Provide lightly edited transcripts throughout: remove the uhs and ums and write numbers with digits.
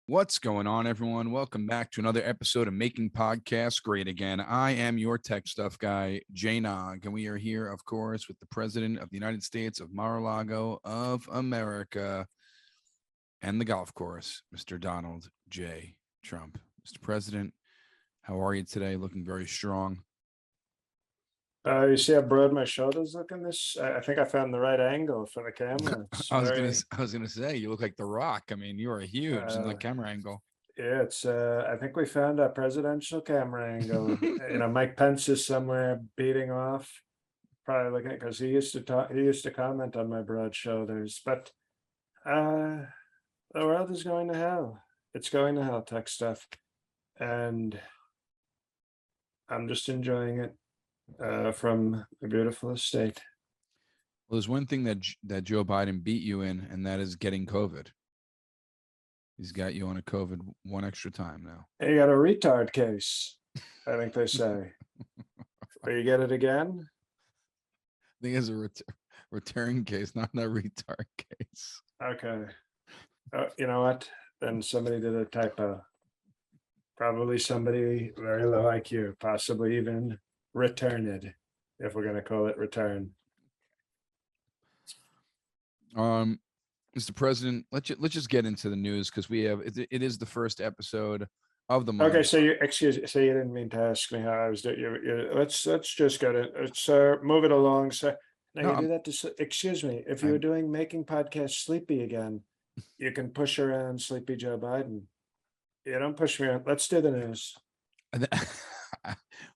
What's going on, everyone? Welcome back to another episode of Making Podcasts Great Again. I am your tech stuff guy, Jay Nog, and we are here, of course, with the President of the United States of Mar-a-Lago of America and the golf course, Mr. Donald J. Trump. Mr. President, how are you today? Looking very strong. You see how broad my shoulders look in this? I think I found the right angle for the camera. It's I very, was gonna say you look like The Rock. I mean, you are huge in the uh, camera angle. yeah, I think we found our presidential camera angle. Mike Pence is somewhere beating off, probably looking at, because he used to comment on my broad shoulders, but the world is going to hell. It's going to hell, tech stuff. And I'm just enjoying it from a beautiful estate. Well, there's one thing that Joe Biden beat you in, and that is getting COVID. He's got you on a COVID one extra time now. And you got a retard case, I think they say. Will you get it again? I think it's a return case, not a retard case. Okay. You know what? Then somebody did a typo. Probably somebody very low IQ, possibly even returned, if we're going to call it return. Mr. President, let's just get into the news because it is the first episode of the month. Okay, so you didn't mean to ask me how I was doing. Let's just get it. Let's move it along. So now No, you do that to excuse me. If you were doing making podcast sleepy again, you can push around sleepy Joe Biden. You don't push me around. Let's do the news.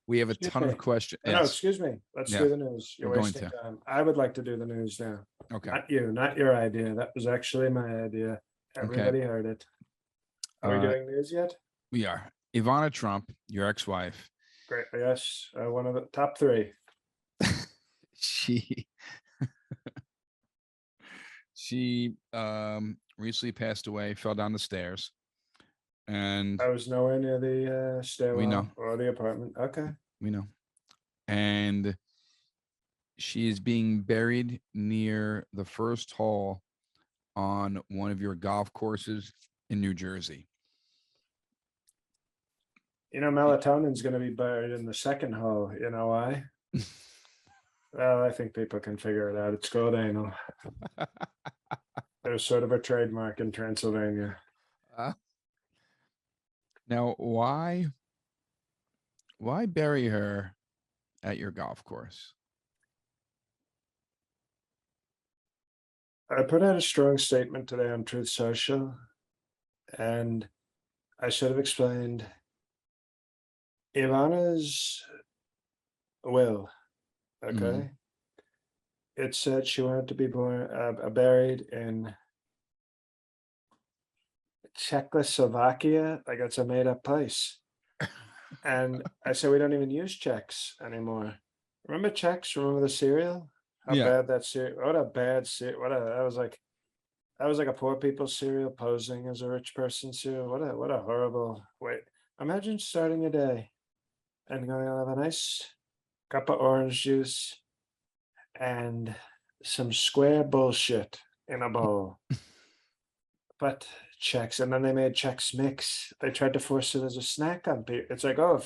We have a ton of questions. No, excuse me. Let's do the news. You're wasting time. I would like to do the news now. Okay. Not you, not your idea. That was actually my idea. Everybody heard it. Are we doing news yet? We are. Ivanna Trump, your ex-wife. Great. Yes. One of the top three. She recently passed away, fell down the stairs. And I was nowhere near the stairwell or the apartment. Okay. We know. And she is being buried near the first hole on one of your golf courses in New Jersey. Melatonin's going to be buried in the second hole. You know why? Well, I think people can figure it out. It's called anal. There's sort of a trademark in Transylvania. Now, why bury her at your golf course? I put out a strong statement today on Truth Social, and I should have explained Ivana's will. Okay. It said she wanted to be buried in Czechoslovakia. Like, it's a made-up place. And I said, we don't even use Czechs anymore. Remember Czechs? Remember the cereal? How bad that cereal? What a bad cereal! That was like a poor people's cereal posing as a rich person's cereal. What a horrible way. Imagine starting a day and going to have a nice cup of orange juice and some square bullshit in a bowl. But Chex, and then they made Chex Mix. They tried to force it as a snack on people. It's like, oh,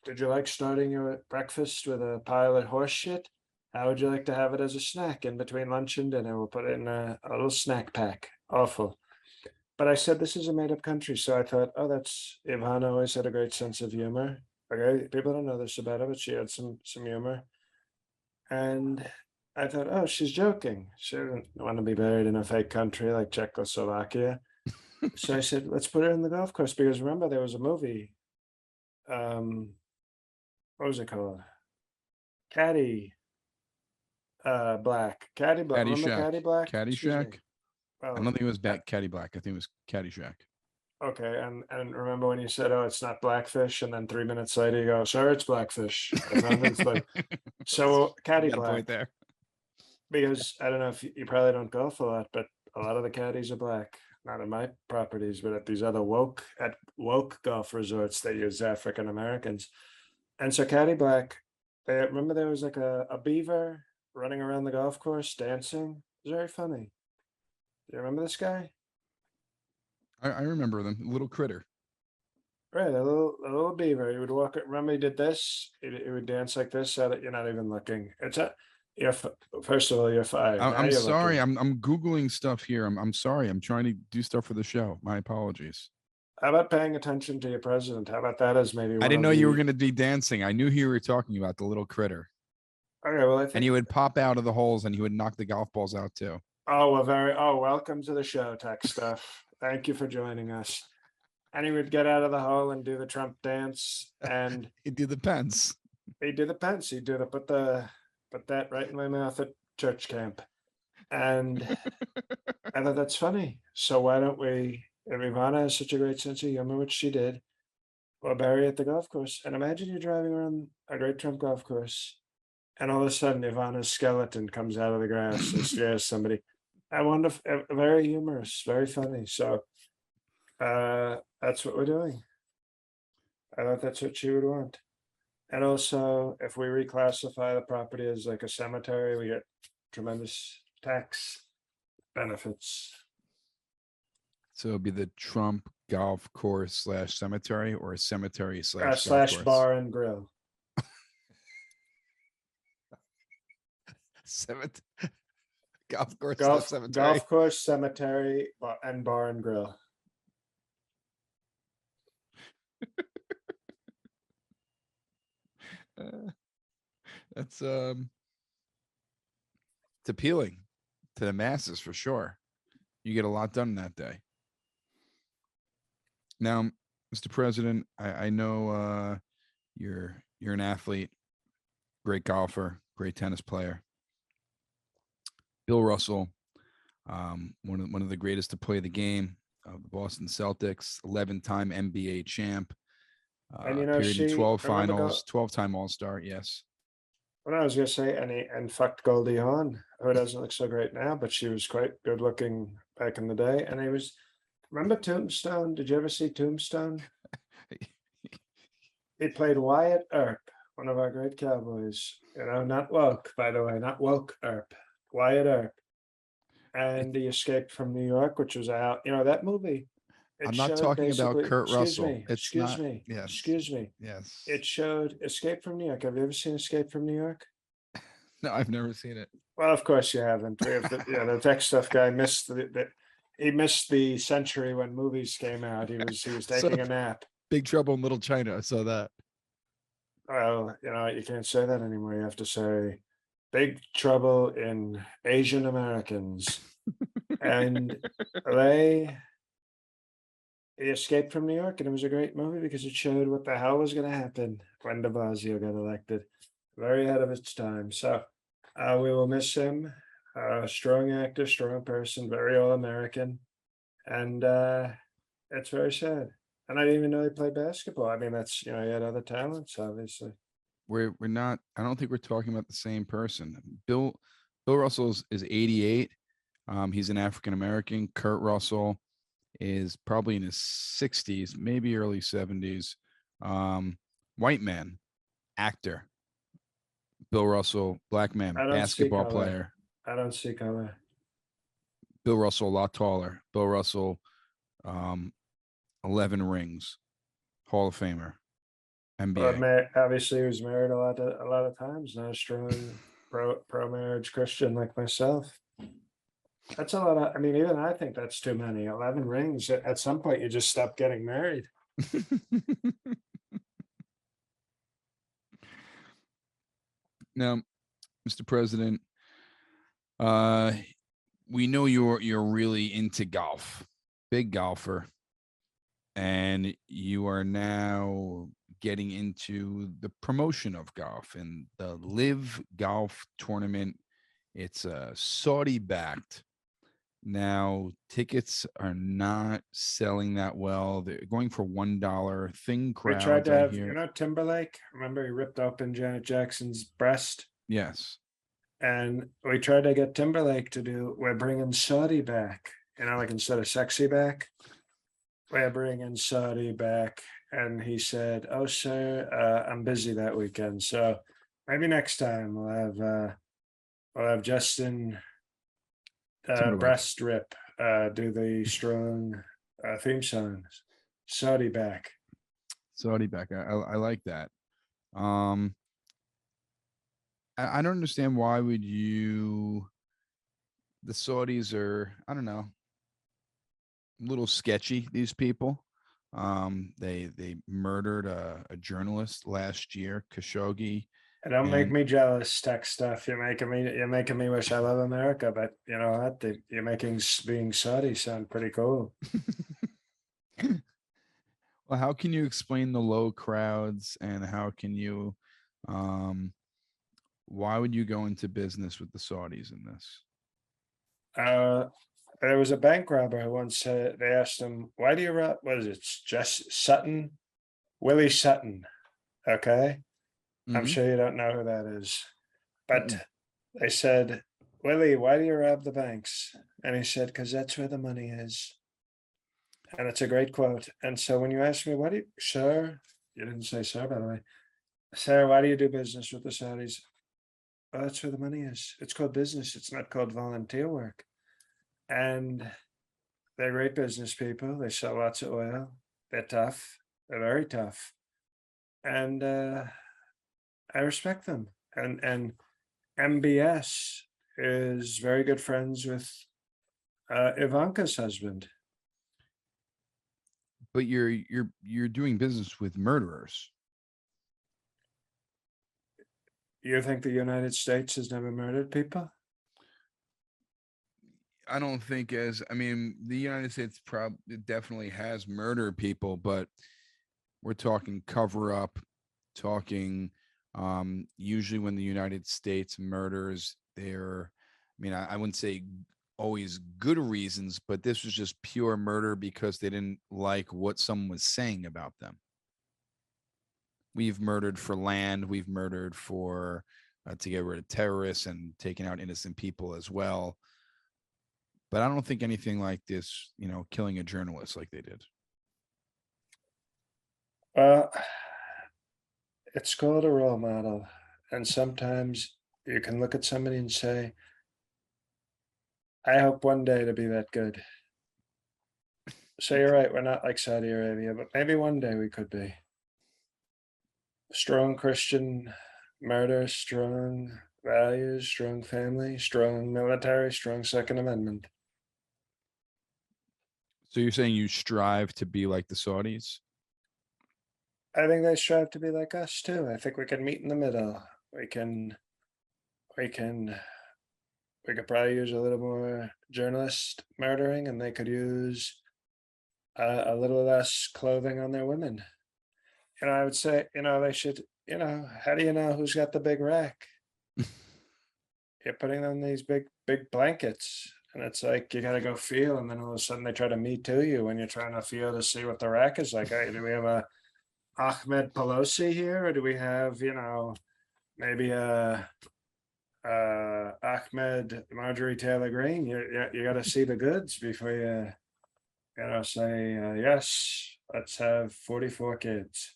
did you like starting your breakfast with a pile of horse shit? How would you like to have it as a snack in between lunch and dinner? We'll put it in a little snack pack. Awful. But I said, this is a made up country. So I thought, oh, Ivana always had a great sense of humor. Okay, people don't know this about her, but she had some humor. And I thought, oh, she's joking. She didn't want to be buried in a fake country like Czechoslovakia. So I said, let's put her in the golf course, because remember there was a movie. What was it called? Caddy Black. Remember Caddy Black? Caddyshack? Well, I don't think it was Caddy Black. I think it was Caddyshack. Okay, and remember when you said, oh, it's not blackfish, and then 3 minutes later you go, sir, it's blackfish. So Caddy Black. Point there. Because I don't know if you probably don't golf a lot, but a lot of the caddies are black. Not in my properties, but at these other woke golf resorts, they use African Americans. And so Caddy Black, remember there was like a beaver running around the golf course dancing. It was very funny. Do you remember this guy? I remember them. Little critter. Right, a little beaver. He would walk. Remember, he did this. He would dance like this. So that you're not even looking. It's a. First of all, you're fired. Now I'm you're sorry. looking. I'm googling stuff here. I'm sorry. I'm trying to do stuff for the show. My apologies. How about paying attention to your president? How about that as maybe I one didn't of know you were the. going to be dancing. I knew who you were talking about, the little critter. Okay, well, I And think. he would pop out of the holes and he would knock the golf balls out too. Oh, well, very. Oh, welcome to the show, Tech Stuff. Thank you for joining us. And he would get out of the hole and do the Trump dance, and He'd do the pence. he'd do the pence. He'd do the put that right in my mouth at church camp, and I thought that's funny. So why don't we? If Ivana has such a great sense of humor, which she did, we'll bury at the golf course. And imagine you're driving around a great Trump golf course, and all of a sudden Ivana's skeleton comes out of the grass and scares somebody. I wonder if very humorous, very funny. So that's what we're doing. I thought that's what she would want. And also, if we reclassify the property as like a cemetery, we get tremendous tax benefits. So it'd be the Trump golf course / cemetery, or a cemetery / golf Slash course. bar and grill. Golf course Golf cemetery. golf course, cemetery, and bar and grill. That's it's appealing to the masses for sure. You get a lot done that day. Now, Mr. President, I know you're an athlete, great golfer, great tennis player. Bill Russell, one of the greatest to play the game, the Boston Celtics, 11-time NBA champ, And appeared in 12 remember finals, 12-time All-Star. Yes. what I was gonna say, and fucked Goldie Hawn, who doesn't look so great now, but she was quite good looking back in the day. And he was, remember Tombstone? Did you ever see Tombstone? He played Wyatt Earp, one of our great cowboys. Not woke, by the way, not woke Earp, Wyatt Earp. And he escaped from New York, which was out. That movie. I'm not talking about Kurt Russell. Excuse me. Yes. Excuse me. Yes. It showed Escape from New York. Have you ever seen Escape from New York? No, I've never seen it. Well, of course you haven't. We have the tech stuff guy missed he missed the century when movies came out. He was taking a nap. Big Trouble in Little China. I saw that. Well, you can't say that anymore. You have to say Big Trouble in Asian Americans. And he escaped from New York, and it was a great movie because it showed what the hell was going to happen when de Blasio got elected. Very ahead of its time. So we will miss him. Strong actor, strong person, very all-American. And it's very sad. And I didn't even know he played basketball. I mean, that's, he had other talents, obviously. We're not, I don't think we're talking about the same person. Bill Russell is 88. He's an African-American. Kurt Russell is probably in his 60s, maybe early 70s. White man, actor. Bill Russell, black man, basketball player. I don't see color. Bill Russell, a lot taller. Bill Russell, 11 rings, Hall of Famer, NBA. Well, obviously, he was married a lot of times. Not a strong pro-marriage Christian like myself. That's a lot of. I mean, even I think that's too many. 11 rings. At some point, you just stop getting married. Now, Mr. President, we know you're really into golf, big golfer, and you are now getting into the promotion of golf and the Live Golf Tournament. It's Saudi backed. Now tickets are not selling that well. They're going for $1 thing crowds. We tried to have, Timberlake. Remember he ripped open Janet Jackson's breast? Yes. And we tried to get Timberlake to do, we're bringing Saudi back. Like instead of sexy back, we're bringing Saudi back. And he said, "Oh, sir, I'm busy that weekend. So maybe next time we'll have Justin breast rip do the strong theme song. Saudi back. Saudi back. I like that. Um, I don't understand why would you. The Saudis are, I don't know, a little sketchy. These people. They murdered a journalist last year, Khashoggi. Don't make And me jealous, tech stuff. You're making me wish I love America, but you know what? You're making being Saudi sound pretty cool. well, how can you explain the low crowds and how can you um why would you go into business with the Saudis in this? Uh, there was a bank robber who once said they asked him, "Why do you rob?" What is it? It's just Sutton, Willie Sutton. Okay, I'm Mm-hmm. sure you don't know who that is, but Mm-mm. they said, "Willie, why do you rob the banks?" And he said, "Because that's where the money is." And it's a great quote. And so when you ask me, "What do you, sir?" You didn't say sir, by the way. Sir, why do you do business with the Saudis? Well, that's where the money is. It's called business. It's not called volunteer work. And they're great business people. They sell lots of oil. They're tough. They're very tough. And I respect them. And MBS is very good friends with Ivanka's husband. But you're doing business with murderers. You think the United States has never murdered people? I don't think as I mean the United States definitely has murdered people, but we're talking cover up, talking usually when the United States murders, they're I mean I wouldn't say always good reasons, but this was just pure murder because they didn't like what someone was saying about them. We've murdered for land, we've murdered for to get rid of terrorists and taking out innocent people as well. But I don't think anything like this, killing a journalist like they did. Well, it's called a role model. And sometimes you can look at somebody and say, I hope one day to be that good. So you're right, we're not like Saudi Arabia, but maybe one day we could be. Strong Christian murder, strong values, strong family, strong military, strong Second Amendment. So you're saying you strive to be like the Saudis? I think they strive to be like us too. I think we can meet in the middle. We can, we can, we could probably use a little more journalist murdering, and they could use a little less clothing on their women. I would say, they should, how do you know who's got the big rack? You're putting on these big blankets, and it's like you got to go feel, and then all of a sudden they try to me too you when you're trying to feel to see what the rack is like. Hey, do we have a Ahmed Pelosi here, or do we have, maybe a Ahmed Marjorie Taylor Greene? You got to see the goods before you say yes. Let's have 44 kids.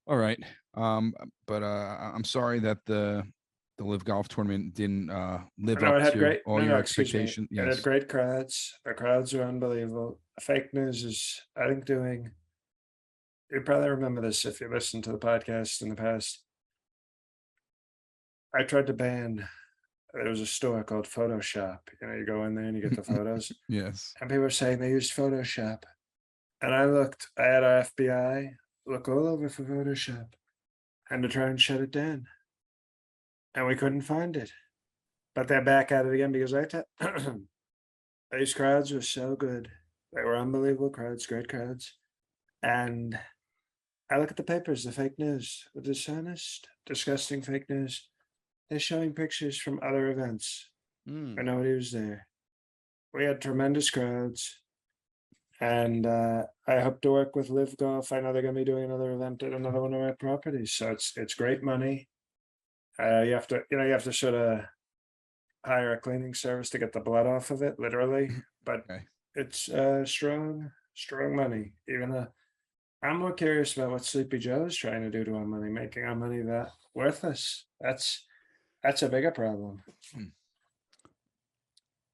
All right. But I'm sorry that the Live Golf Tournament didn't live No, up it had to great. all No, your no, excuse me. expectations. It had Yes. great crowds. The crowds were unbelievable. Fake news is, I think, doing. You probably remember this if you listened to the podcast in the past. I tried to ban. There was a store called Photoshop. You go in there and you get the photos, Yes. and people were saying they used Photoshop. And I looked. I had our FBI look all over for Photoshop, and to try and shut it down, and we couldn't find it. But they're back at it again because these crowds were so good. They were unbelievable crowds, great crowds. And I look at the papers, the fake news, the dishonest, disgusting fake news. They're showing pictures from other events. I Mm. nobody was there. We had tremendous crowds. And I hope to work with Live Golf. I know they're going to be doing another event at another one of our properties. So it's great money. You have to sort of hire a cleaning service to get the blood off of it, literally. But Okay. it's strong money. I'm more curious about what Sleepy Joe is trying to do to our money, making our money that worthless. That's a bigger problem.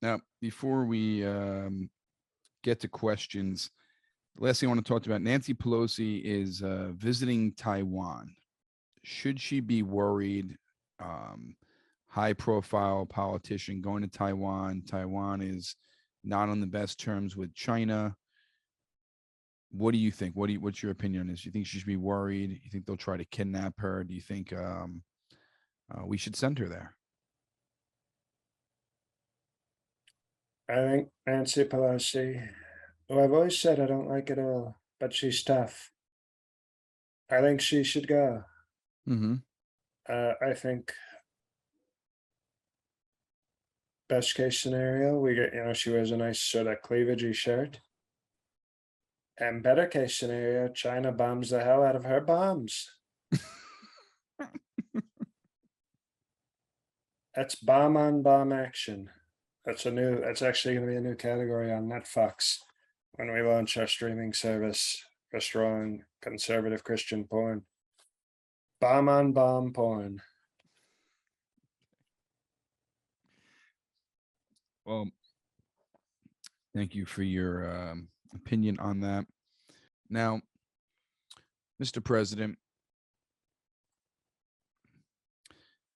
Now, before we get to questions, the last thing I want to talk about, Nancy Pelosi is visiting Taiwan. Should she be worried? High profile politician going to Taiwan. Taiwan is not on the best terms with China. What do you think? What's your opinion on this? You think she should be worried? You think they'll try to kidnap her? Do you think we should send her there? I think Nancy Pelosi, who I've always said I don't like at all, but she's tough. I think she should go. Mm-hmm. I think best case scenario, we get, she wears a nice sort of cleavagey shirt. And better case scenario, China bombs the hell out of her bombs. That's bomb on bomb action. That's actually going to be a new category on Netflix when we launch our streaming service for strong conservative Christian porn. Bomb on bomb porn. Well, thank you for your opinion on that. Now, Mr. President,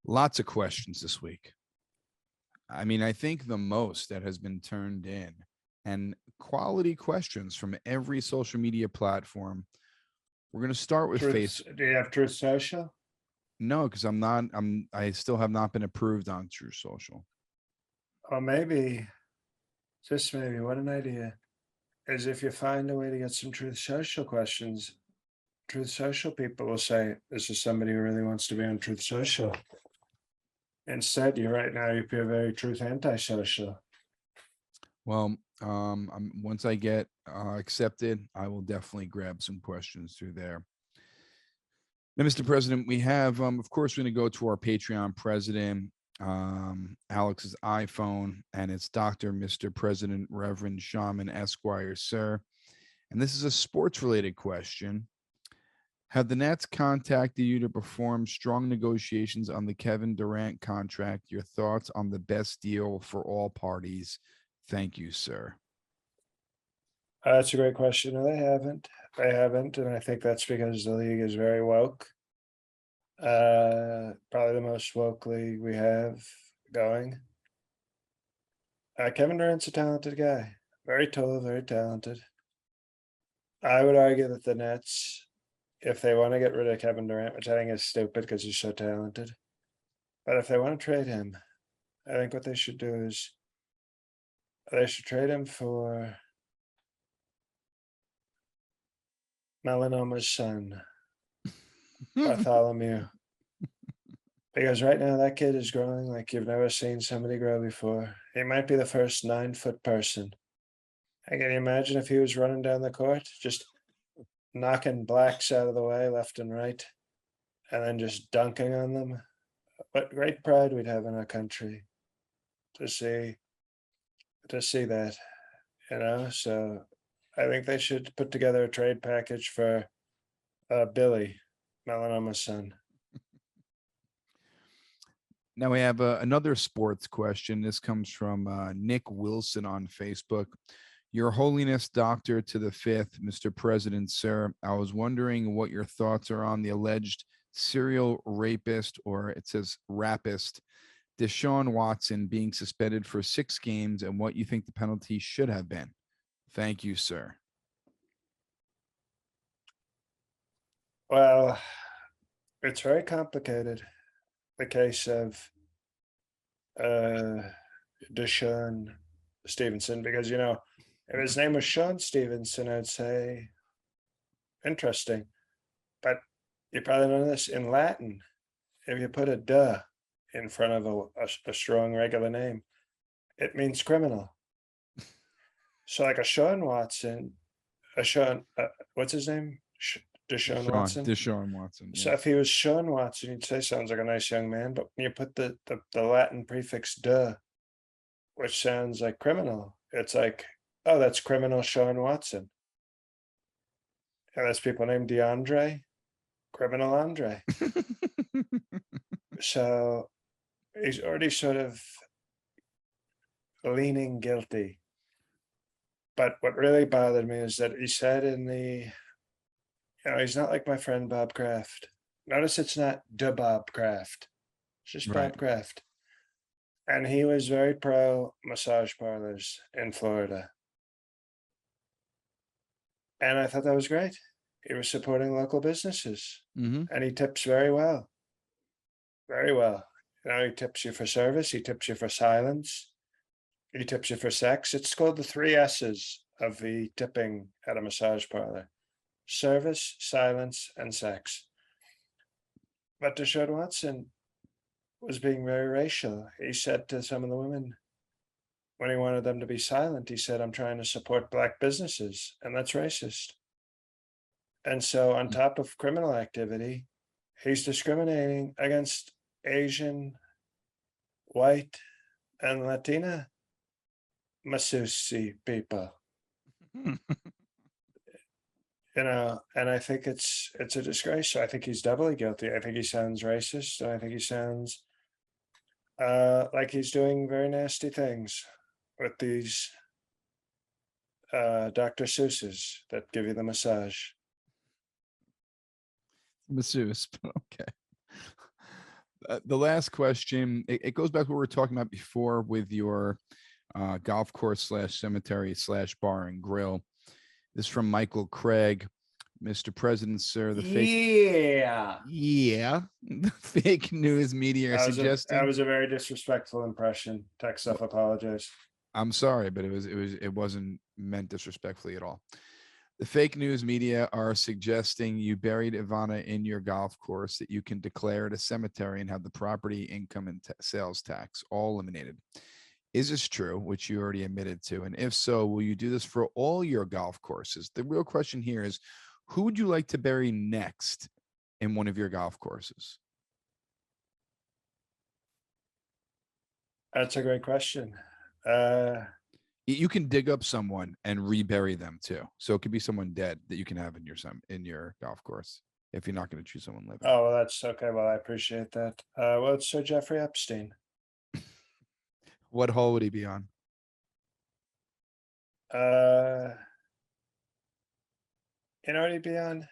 lots of questions this week. I mean, I think the most that has been turned in, and quality questions from every social media platform. We're going to start with Facebook. Do you have Truth Social? No, because I still have not been approved on True Social. Or maybe, just maybe, what an idea, is if you find a way to get some Truth Social questions, Truth Social people will say, this is somebody who really wants to be on Truth Social. Instead, you right now, you appear very truth anti-social. Well, once I get accepted, I will definitely grab some questions through there. Now, Mr. President, we have, of course, we're going to go to our Patreon president, Alex's iPhone, and it's Dr. Mr. President, Reverend Shaman Esquire, sir. And this is a sports-related question. Have the Nets contacted you to perform strong negotiations on the Kevin Durant contract? Your thoughts on the best deal for all parties? Thank you, sir. That's a great question. No, they haven't. And I think that's because the league is very woke. Probably the most woke league we have going. Kevin Durant's a talented guy. Very tall, very talented. I would argue that the Nets, if they want to get rid of Kevin Durant, which I think is stupid because he's so talented, but if they want to trade him, I think what they should do is they should trade him for Melanoma son, Bartholomew. Because right now that kid is growing like you've never seen somebody grow before. He might be the first 9-foot person. And can you imagine if he was running down the court, just knocking blacks out of the way left and right, and then just dunking on them? What great pride we'd have in our country to see that, So I think they should put together a trade package for Billy, Melanoma son. Now we have another sports question. This comes from Nick Wilson on Facebook. Your Holiness Doctor to the Fifth, Mr. President, sir, I was wondering what your thoughts are on the alleged serial rapist, or it says rapist, Deshaun Watson being suspended for 6 games and what you think the penalty should have been. Thank you, sir. Well, it's very complicated. The case of Deshaun Stevenson, because if his name was Sean Stevenson, I'd say interesting. But you probably know this in Latin. If you put a "duh" in front of a strong regular name, it means criminal. So like a Sean Watson, what's his name? Deshaun Watson. Deshaun Watson. So if he was Sean Watson, you'd say sounds like a nice young man. But when you put the Latin prefix "duh," which sounds like criminal, it's like, oh, that's criminal Sean Watson. And there's people named DeAndre, criminal Andre. So he's already sort of leaning guilty. But what really bothered me is that he said he's not like my friend Bob Kraft. Notice it's not the Bob Kraft. It's just Right. Bob Kraft. And he was very pro massage parlors in Florida. And I thought that was great. He was supporting local businesses. Mm-hmm. And he tips very well. Very well. He tips you for service, he tips you for silence, he tips you for sex. It's called the 3 S's of the tipping at a massage parlor: service, silence, and sex. But Deshaun Watson was being very racial. He said to some of the women, when he wanted them to be silent, he said, "I'm trying to support Black businesses," and that's racist. And so, on top of criminal activity, he's discriminating against Asian, white, and Latina masseuse people. And I think it's a disgrace. So I think he's doubly guilty. I think he sounds racist, and I think he sounds like he's doing very nasty things with these Dr. Seuss's that give you the massage. Masseuse, but okay. The last question, it goes back to what we were talking about before with your golf course / cemetery / bar and grill. This is from Michael Craig. Mr. President, sir, the fake news media are suggesting. That was a very disrespectful impression. Tech stuff, apologize. I'm sorry, but it wasn't meant disrespectfully at all. The fake news media are suggesting you buried Ivana in your golf course, that you can declare it a cemetery and have the property, income, and sales tax all eliminated. Is this true, which you already admitted to? And if so, will you do this for all your golf courses? The real question here is, who would you like to bury next in one of your golf courses? That's a great question. You can dig up someone and rebury them too. So it could be someone dead that you can have in your golf course if you're not going to choose someone living. Oh, well, that's okay. Well, I appreciate that. Well, it's Sir Jeffrey Epstein. What hole would he be on? You know what he'd be on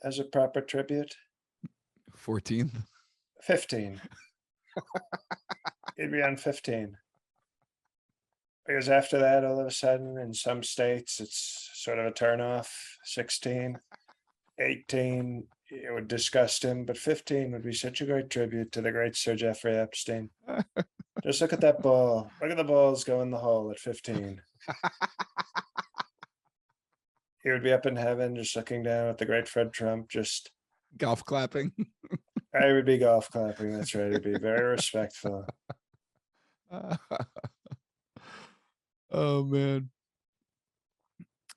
as a proper tribute? 14th? 15. He'd be on 15. Because after that, all of a sudden, in some states, it's sort of a turnoff. 16, 18, it would disgust him, but 15 would be such a great tribute to the great Sir Jeffrey Epstein. Just look at that ball. Look at the balls go in the hole at 15. He would be up in heaven, just looking down at the great Fred Trump, just golf clapping. I would be golf clapping. That's right. He'd be very respectful. Oh man.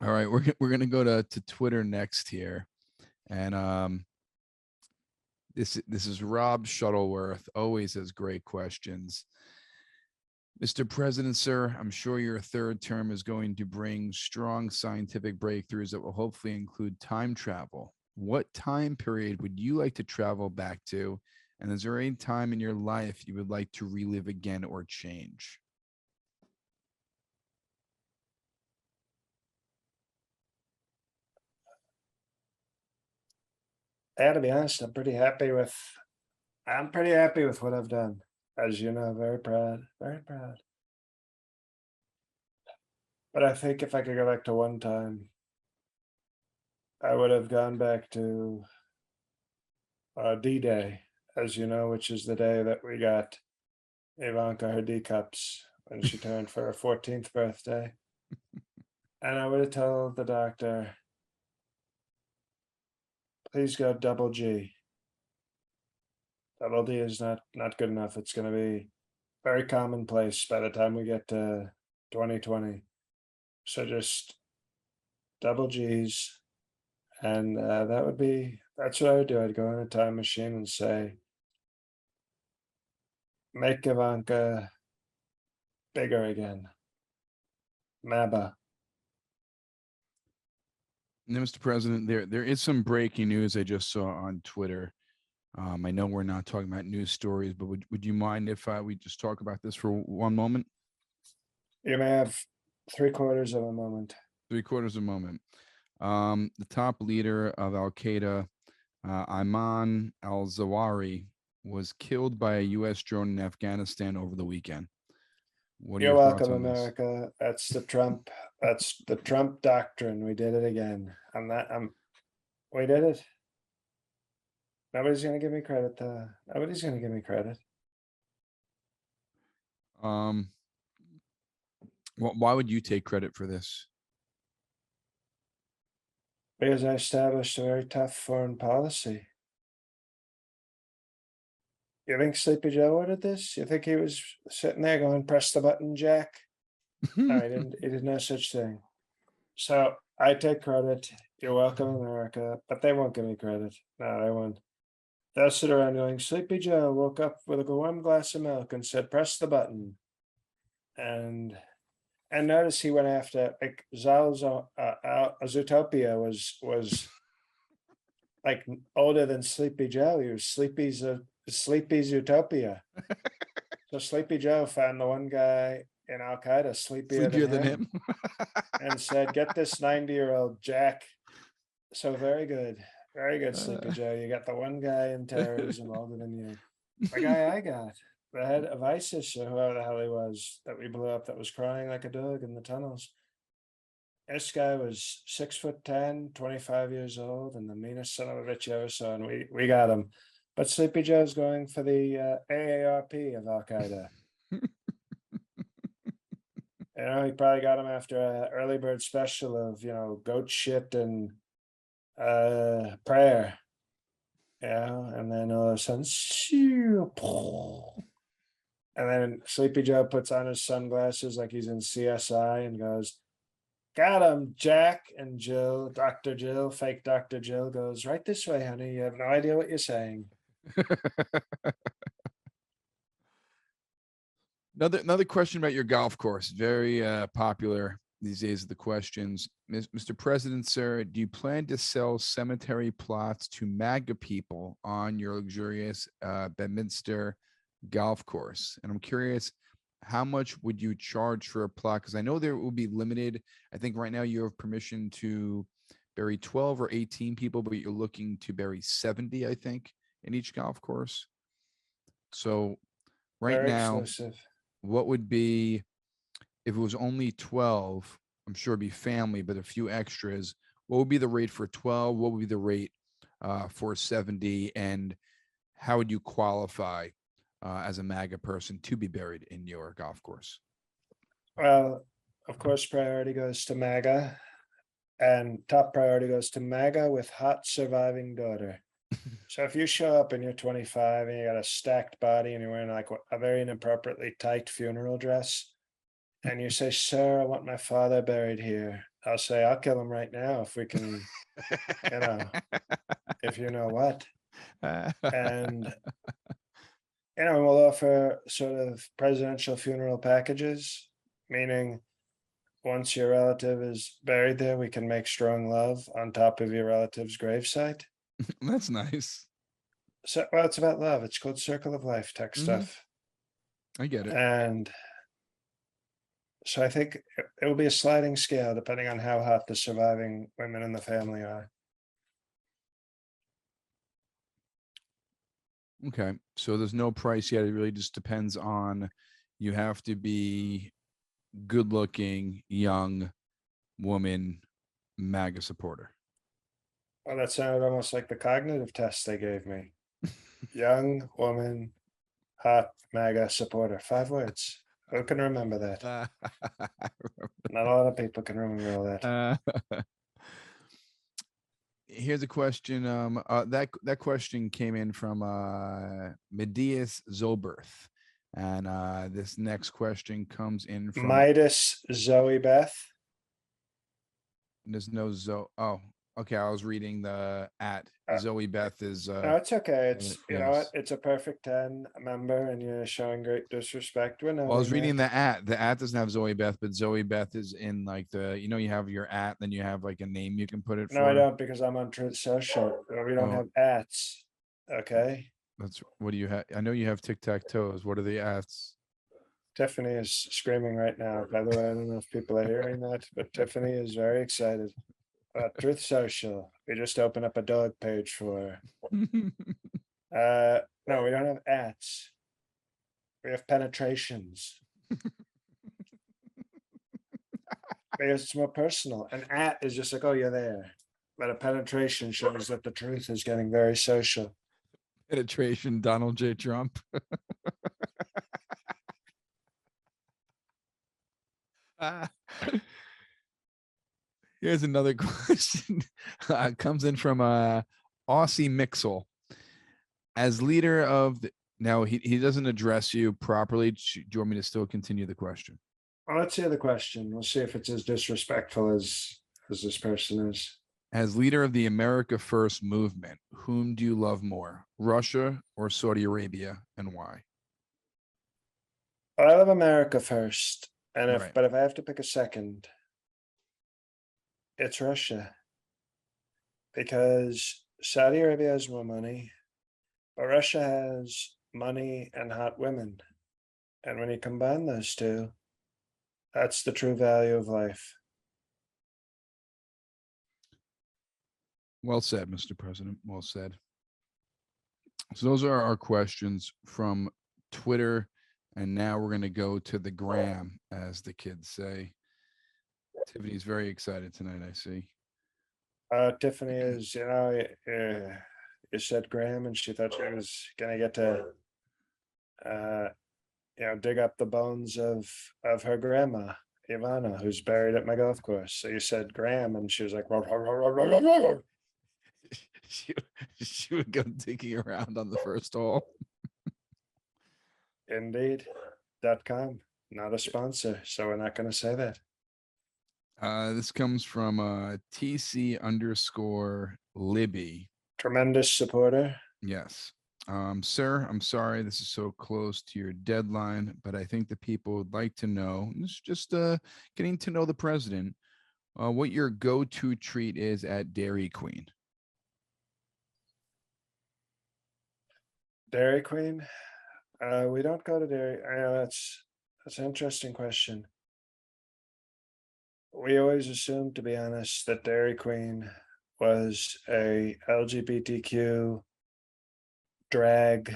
All right, we're gonna go to Twitter next here, and this is Rob Shuttleworth. Always has great questions. Mr. President, sir, I'm sure your third term is going to bring strong scientific breakthroughs that will hopefully include time travel. What time period would you like to travel back to? And is there any time in your life you would like to relive again or change? I gotta be honest, I'm pretty happy with what I've done. As you know, very proud, very proud. But I think if I could go back to one time, I would have gone back to D-Day, as you know, which is the day that we got Ivanka her D cups when she turned for her 14th birthday. And I would have told the doctor, please go double G. Double D is not good enough. It's going to be very commonplace by the time we get to 2020. So just double G's. And that's what I would do. I'd go in a time machine and say, make Ivanka bigger again. MABA. Now, Mr. President, there is some breaking news I just saw on Twitter. I know we're not talking about news stories, but would you mind if we just talk about this for one moment? You may have 3/4 of a moment. 3/4 of a moment. The top leader of Al Qaeda, Ayman al-Zawahiri, was killed by a U.S. drone in Afghanistan over the weekend. What are You're your thoughts welcome, on this? America. That's the Trump doctrine. We did it again. We did it. Nobody's gonna give me credit. Nobody's gonna give me credit. Um, why would you take credit for this? Because I established a very tough foreign policy. You think Sleepy Joe ordered this? You think he was sitting there going, "Press the button, Jack"? No, he didn't. He did no such thing. So I take credit. You're welcome, America. But they won't give me credit. No, they won't. They'll sit around going, "Sleepy Joe woke up with a warm glass of milk and said, 'Press the button.'" And notice he went after like Zootopia was like older than Sleepy Joe. He was Sleepy's Utopia. So Sleepy Joe found the one guy in Al Qaeda sleepier Sleepier than than him him. and said, "Get this 90-year-old Jack." So very good, Sleepy Joe. You got the one guy in terrorism older than you. The guy I got, the head of ISIS or whoever the hell he was that we blew up, that was crying like a dog in the tunnels. This guy was 6'10", 25 years old, and the meanest son of a bitch you ever saw, and we got him. But Sleepy Joe's going for the AARP of Al Qaeda. You know, he probably got him after an early bird special of, goat shit and prayer. Yeah, and then all of a sudden, shoo, and then Sleepy Joe puts on his sunglasses like he's in CSI and goes, "Got him, Jack." And Dr. Jill, fake Dr. Jill goes, "Right this way, honey. You have no idea what you're saying." Another question about your golf course. Very popular these days. The questions, Mr. President, sir, do you plan to sell cemetery plots to MAGA people on your luxurious Bedminster golf course? And I'm curious, how much would you charge for a plot? Because I know there will be limited. I think right now you have permission to bury 12 or 18 people, but you're looking to bury 70, I think, in each golf course. So right Very now, exclusive. what would be, if it was only 12, I'm sure it'd be family, but a few extras, what would be the rate for 12? What would be the rate for 70? And how would you qualify as a MAGA person to be buried in your golf course? Well, of course, priority goes to MAGA, and top priority goes to MAGA with hot surviving daughter. So if you show up and you're 25 and you got a stacked body and you're wearing like a very inappropriately tight funeral dress, and you say, "Sir, I want my father buried here," I'll say, "I'll kill him right now if we can, you know, if you know what." And we'll offer sort of presidential funeral packages, meaning once your relative is buried there, we can make strong love on top of your relative's gravesite. That's nice. So, well, it's about love. It's called Circle of Life tech stuff. I get it. And so I think it will be a sliding scale depending on how hot the surviving women in the family are. Okay. So there's no price yet. It really just depends on, you have to be good looking, young woman, MAGA supporter. Well, that sounded almost like the cognitive test they gave me. Young woman, hot MAGA supporter. 5 words. Who can remember that? Not a lot of people can remember all that. Here's a question. That question came in from Medias Zoberth. And this next question comes in from Midas Zoe Beth. There's no Oh, okay. I was reading the at Zoe Beth is No, it's okay. It's you know what? yes. It's a perfect 10 member, and you're showing great disrespect. We're Well, I was noting reading that. the at. The at doesn't have Zoe Beth, but Zoe Beth is in like you have your at, then you have like a name you can put it No, I for. don't, because I'm on Truth Social. We don't Oh, have ats. Okay. what do you have? I know you have tic tac toes. What are the ats? Tiffany is screaming right now. By the way, I don't know if people are hearing that, but Tiffany is very excited. Truth Social. We just opened up a dog page for her. No, we don't have ats. We have penetrations. Because it's more personal. An at is just like, oh, you're there. But a penetration shows that the truth is getting very social. Penetration, Donald J. Trump. Here's another question. Comes in from Aussie Mixel. As leader of the, now he doesn't address you properly. Do you want me to still continue the question? Well, let's hear the question. We'll see if it's as disrespectful as this person is. As leader of the America First movement, whom do you love more, Russia or Saudi Arabia, and why? I love America first, and Right. if I have to pick a second, it's Russia, because Saudi Arabia has more money, but Russia has money and hot women, and when you combine those two, that's the true value of life. Well said, Mr. President. Well said. So those are our questions from Twitter. And now we're going to go to the gram, as the kids say. Tiffany's very excited tonight, I see. Tiffany is, you said Graham, and she thought she was going to get to, dig up the bones of her grandma, Ivana, who's buried at my golf course. So you said Graham, and she was like, she would go digging around on the first hole. Indeed.com, not a sponsor, so we're not going to say that. This comes from TC_Libby. Tremendous supporter. Yes. Sir, I'm sorry this is so close to your deadline, but I think the people would like to know, just getting to know the president, what your go-to treat is at Dairy Queen. Dairy Queen? We don't go to Dairy. I know that's an interesting question. We always assumed, to be honest, that Dairy Queen was a LGBTQ drag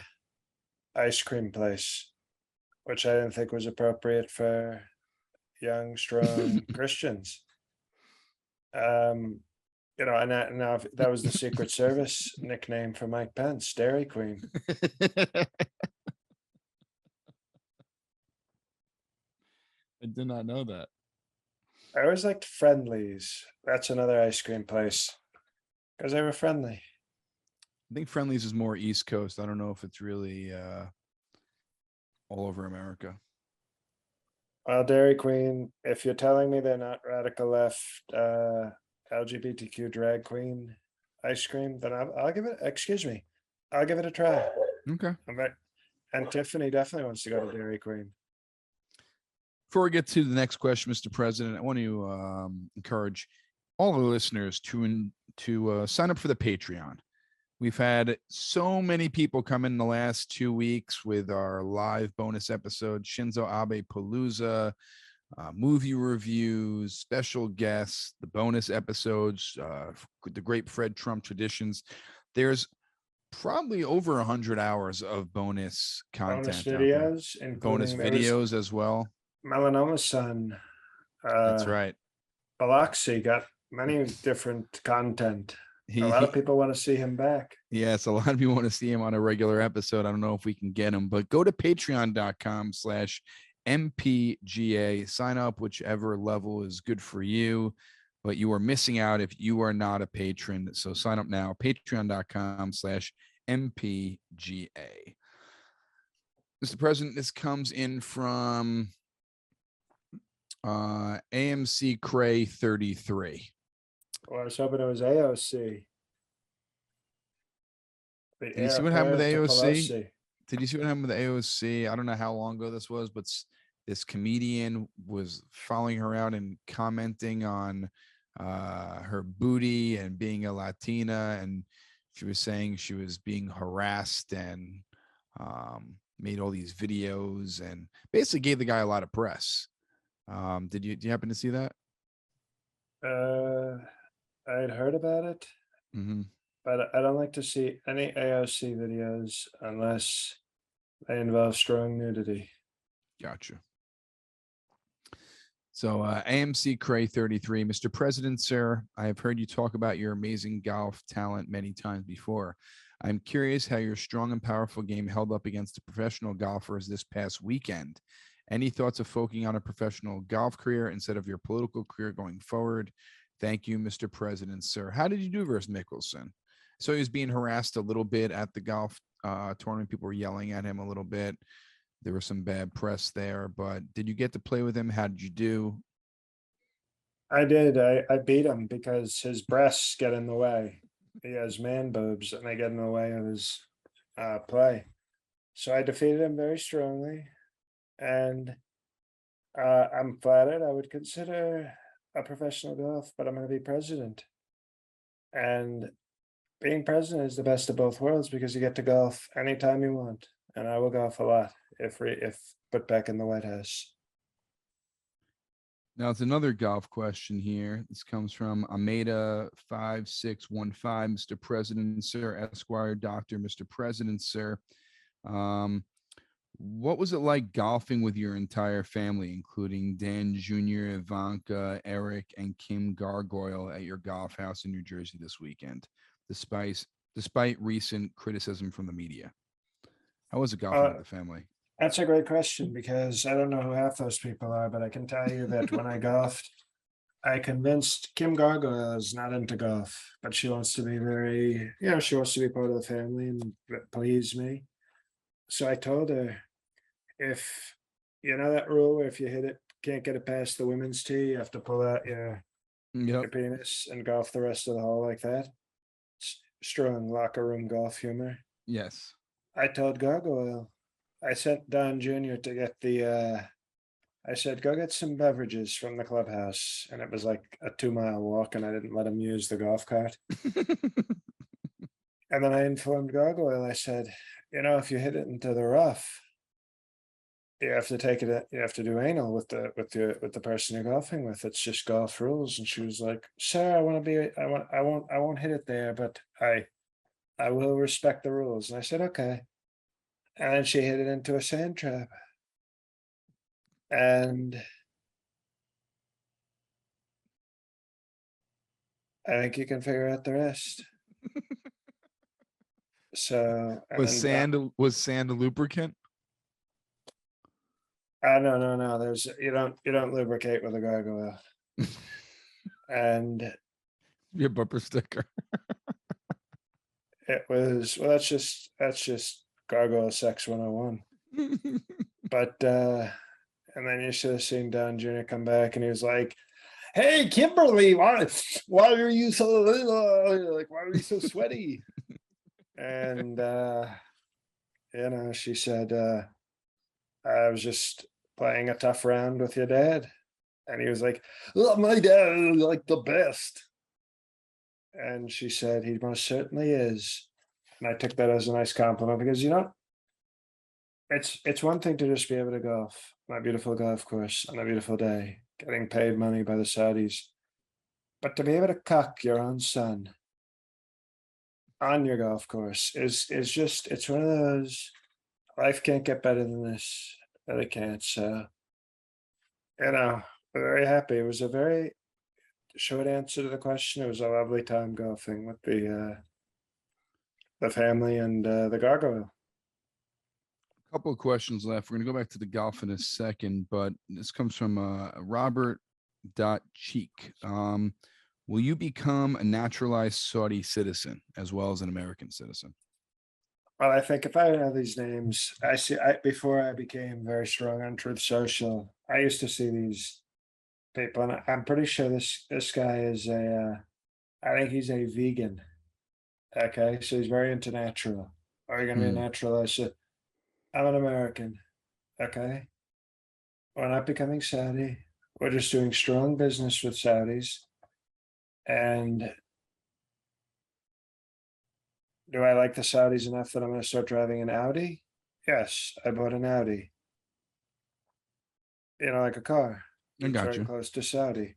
ice cream place, which I didn't think was appropriate for young, strong Christians. And now that was the Secret Service nickname for Mike Pence, Dairy Queen. I did not know that. I always liked Friendlies. That's another ice cream place because they were friendly. I think Friendlies is more East Coast. I don't know if it's really all over America. Well, Dairy Queen, if you're telling me they're not radical left LGBTQ drag queen ice cream, then I'll give it, I'll give it a try. Okay. And Tiffany definitely wants to go to Dairy Queen. Before we get to the next question, Mr. President, I want to encourage all the listeners to sign up for the Patreon. We've had so many people come in the last 2 weeks with our live bonus episode, Shinzo Abe Palooza, movie reviews, special guests, the bonus episodes, the great Fred Trump traditions. There's probably over 100 hours of bonus content, bonus videos, bonus videos as well. Melanoma Son. That's right. Biloxi got many different content. A lot of people want to see him back. Yes, a lot of people want to see him on a regular episode. I don't know if we can get him, but go to patreon.com/MPGA. Sign up whichever level is good for you, but you are missing out if you are not a patron. So sign up now, patreon.com/MPGA. Mr. President, this comes in from AMC Cray 33. Well, I was hoping it was AOC. Did you see what happened with AOC? Did you see what happened with AOC? I don't know how long ago this was, but this comedian was following her out and commenting on her booty and being a Latina, and she was saying she was being harassed and made all these videos and basically gave the guy a lot of press. Do you happen to see that? I had heard about it, Mm-hmm. but I don't like to see any AOC videos unless they involve strong nudity. Gotcha. So AMC Cray 33, Mr. President, sir, I have heard you talk about your amazing golf talent many times before. I'm curious how your strong and powerful game held up against the professional golfers this past weekend. Any thoughts of focusing on a professional golf career instead of your political career going forward? Thank you, Mr. President, sir. How did you do versus Mickelson? So he was being harassed a little bit at the golf tournament. People were yelling at him a little bit. There was some bad press there, but did you get to play with him? How did you do? I did. I beat him because his breasts get in the way. He has man boobs and they get in the way of his play. So I defeated him very strongly. And I'm flattered. I would consider a professional golf, but I'm going to be president. And being president is the best of both worlds because you get to golf anytime you want. And I will golf a lot if put back in the White House. Now it's another golf question here. This comes from Ameda 5615, Mr. President, sir, Esquire, Doctor, Mr. President, sir. What was it like golfing with your entire family, including Dan Jr., Ivanka, Eric, and Kim Gargoyle at your golf house in New Jersey this weekend, despite recent criticism from the media? How was it golfing with the family? That's a great question because I don't know who half those people are, but I can tell you that when I golfed, I convinced Kim Gargoyle is not into golf, but she wants to be she wants to be part of the family and please me. So I told her, if you know that rule where if you hit it, can't get it past the women's tee, you have to pull out your penis and golf the rest of the hole like that. Strong locker room golf humor. Yes. I told Gargoyle, I sent Don Jr. to get I said, go get some beverages from the clubhouse. And it was like a 2-mile walk, and I didn't let him use the golf cart. And then I informed Gargoyle, I said, if you hit it into the rough, you have to take it, you have to do anal with the person you're golfing with. It's just golf rules. And she was like, sir, I won't hit it there, but I will respect the rules. And I said, okay. And then she hit it into a sand trap. And I think you can figure out the rest. So was sand a lubricant? No. There's you don't lubricate with a gargoyle. And Your bumper sticker. It was that's just gargoyle sex 101. But and then you should have seen Don Jr. come back and he was like, hey Kimberly, why are you so why are you so sweaty? And she said, I was just playing a tough round with your dad. And he was like, oh, my dad is like the best. And she said, he most certainly is. And I took that as a nice compliment because, it's one thing to just be able to golf on a beautiful golf course on a beautiful day, getting paid money by the Saudis. But to be able to cuck your own son on your golf course is just, it's one of those, life can't get better than this. Really can't. So, very happy. It was a very short answer to the question. It was a lovely time golfing with the family and the gargoyle. A couple of questions left. We're going to go back to the golf in a second, but this comes from Robert.Cheek. Will you become a naturalized Saudi citizen as well as an American citizen? Well, I think if I know these names, before I became very strong on Truth Social, I used to see these people, and I'm pretty sure this guy is I think he's a vegan. Okay, so he's very into natural. Are you going to be a naturalized? I'm an American. Okay, we're not becoming Saudi. We're just doing strong business with Saudis. And do I like the Saudis enough that I'm going to start driving an Audi? Yes, I bought an Audi. Like a car. I It's got very you. close to Saudi.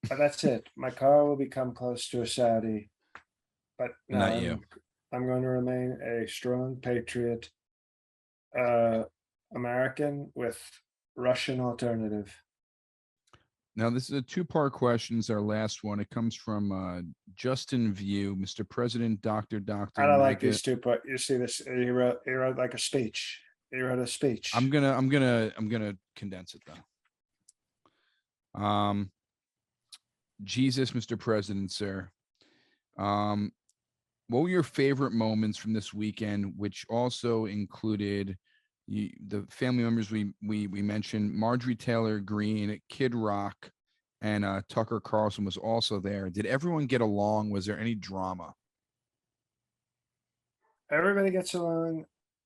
But that's it. My car will become close to a Saudi. But no, Not you. I'm going to remain a strong patriot, American with Russian alternative. Now, this is a two-part question. It's our last one. It comes from Justin View, Mr. President, Dr. I don't like Mega. these two, but you see this. He wrote like a speech. He wrote a speech. I'm gonna condense it though. Jesus, Mr. President, sir. What were your favorite moments from this weekend, which also included the family members we mentioned? Marjorie Taylor Greene, Kid Rock, and Tucker Carlson was also there. Did everyone get along? Was there any drama? Everybody gets along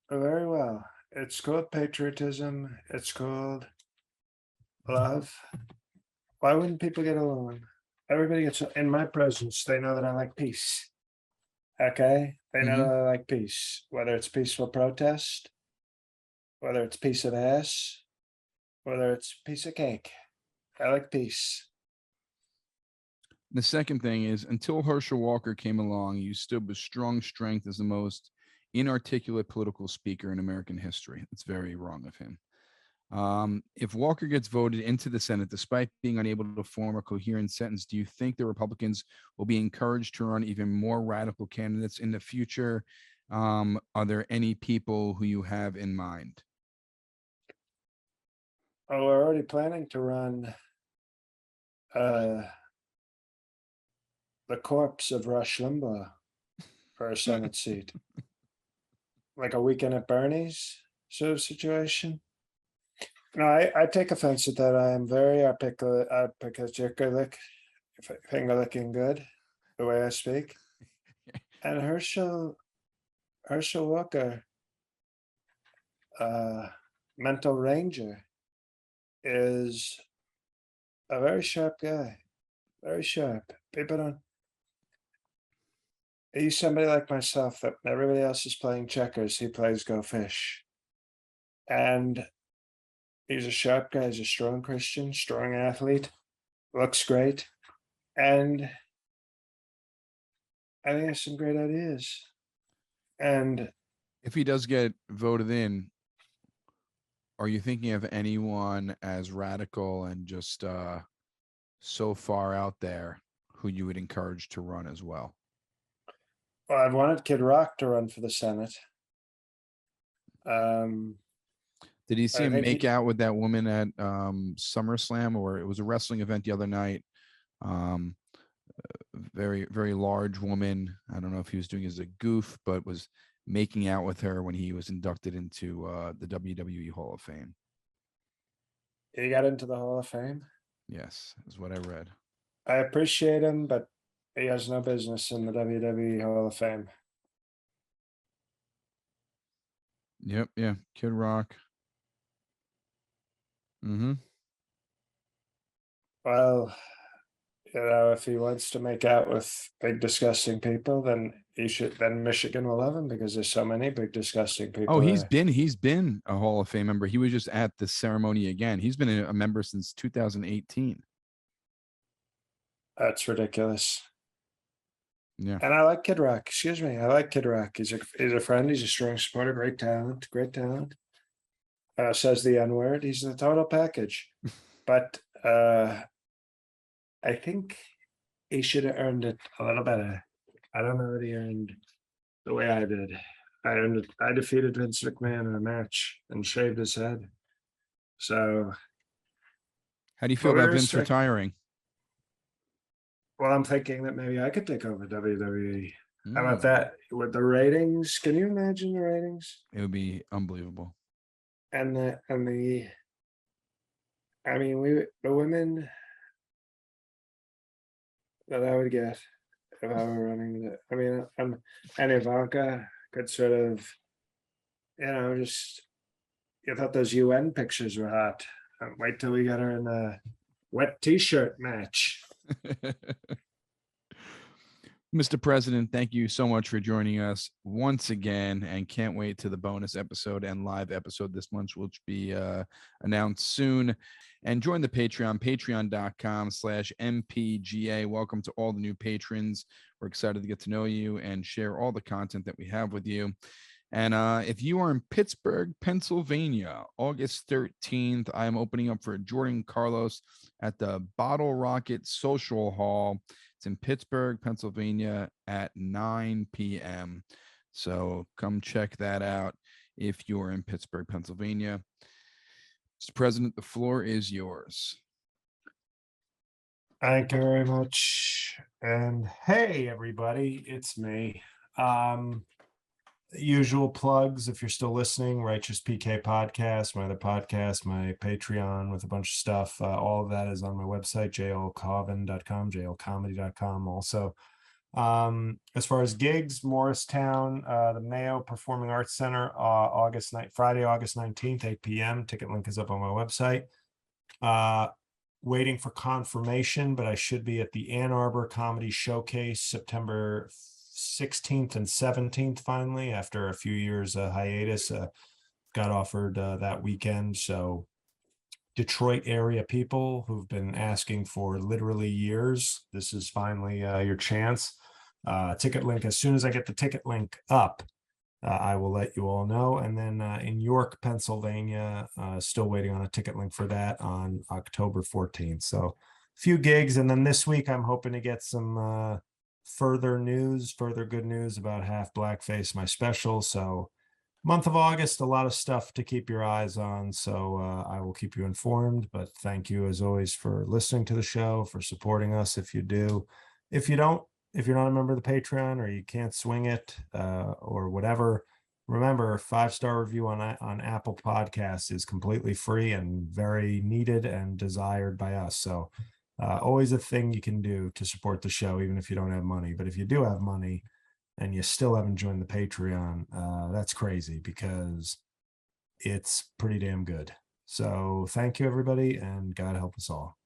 very well. It's called patriotism. It's called love. Why wouldn't people get along? Everybody gets in my presence. They know that I like peace. Okay, they know Mhm. that I like peace. Whether it's peaceful protest, whether it's piece of ass, whether it's piece of cake, I like peace. The second thing is, until Herschel Walker came along, you stood with strong strength as the most inarticulate political speaker in American history. It's very wrong of him. If Walker gets voted into the Senate, despite being unable to form a coherent sentence, do you think the Republicans will be encouraged to run even more radical candidates in the future? Are there any people who you have in mind? Oh, we're already planning to run uh, the corpse of Rush Limbaugh for a Senate seat, like a weekend at Bernie's sort of situation. No, I take offense at that. I am very articulate, finger-licking good, the way I speak. And Herschel Walker, mental ranger, is a very sharp guy. Very sharp. People don't. He's somebody like myself that everybody else is playing checkers. He plays Go Fish. And he's a sharp guy. He's a strong Christian, strong athlete, looks great. And I think he has some great ideas. And If he does get voted in, are you thinking of anyone as radical and just so far out there who you would encourage to run as well? well, I've wanted Kid Rock to run for the Senate. Did you see I him think make out with that woman at SummerSlam, or it was a wrestling event the other night? Um, very, very large woman. I don't know if he was doing it as a goof, but was making out with her when he was inducted into the WWE Hall of Fame. he got into the Hall of Fame. Yes, is what I read. I appreciate him, but he has no business in the WWE Hall of Fame. Yep, yeah, Kid Rock. Mm-hmm. Well, if he wants to make out with big disgusting people, then he should. Then Michigan will love him because there's so many big disgusting people Oh, there. he's been a Hall of Fame member. He was just at the ceremony again. He's been a member since 2018. That's ridiculous. Yeah. And I like Kid Rock. Excuse me, I like Kid Rock. He's a friend. He's a strong supporter. Great talent. Great talent. Says the N word. He's the total package. But I think he should have earned it a little better. I don't know that he earned the way I did. I earned it. I defeated Vince McMahon in a match and shaved his head. So, How do you feel but we about Vince respect. retiring? Well, I'm thinking that maybe I could take over WWE. How about Mm, that? With the ratings, can you imagine the ratings? it would be unbelievable. And I mean, the women that I would get if I were running the, I mean, and Ivanka could sort of, just you thought those UN pictures were hot. Wait till we get her in a wet t-shirt match. Mr. President, thank you so much for joining us once again, and can't wait to the bonus episode and live episode this month, which will be announced soon. And join the Patreon, patreon.com/MPGA. Welcome to all the new patrons. We're excited to get to know you and share all the content that we have with you. And if you are in Pittsburgh, Pennsylvania, August 13th, I am opening up for Jordan Carlos at the Bottle Rocket Social Hall. It's in Pittsburgh, Pennsylvania at 9 p.m. So come check that out if you're in Pittsburgh, Pennsylvania. Mr. President, the floor is yours. Thank you very much. And hey, everybody, it's me. Usual plugs, if you're still listening, Righteous PK Podcast, my other podcast, my Patreon with a bunch of stuff. All of that is on my website, jlcovin.com, jlcomedy.com also. As far as gigs, Morristown, the Mayo Performing Arts Center, Friday, August 19th, 8 p.m. Ticket link is up on my website. Waiting for confirmation, but I should be at the Ann Arbor Comedy Showcase September 16th and 17th finally, after a few years hiatus. Got offered that weekend. So Detroit area people who've been asking for literally years, this is finally your chance. Ticket link, as soon as I get the ticket link up, I will let you all know. And then in York, Pennsylvania, still waiting on a ticket link for that on October 14th. So a few gigs. And then this week, I'm hoping to get some further good news about Half Blackface, my special. So month of August, a lot of stuff to keep your eyes on. So I will keep you informed. But thank you, as always, for listening to the show, for supporting us if you do. If you don't, if you're not a member of the Patreon or you can't swing it or whatever, remember, 5-star review on Apple Podcasts is completely free and very needed and desired by us. So always a thing you can do to support the show, even if you don't have money. But if you do have money and you still haven't joined the Patreon, that's crazy, because it's pretty damn good. So thank you, everybody, and God help us all.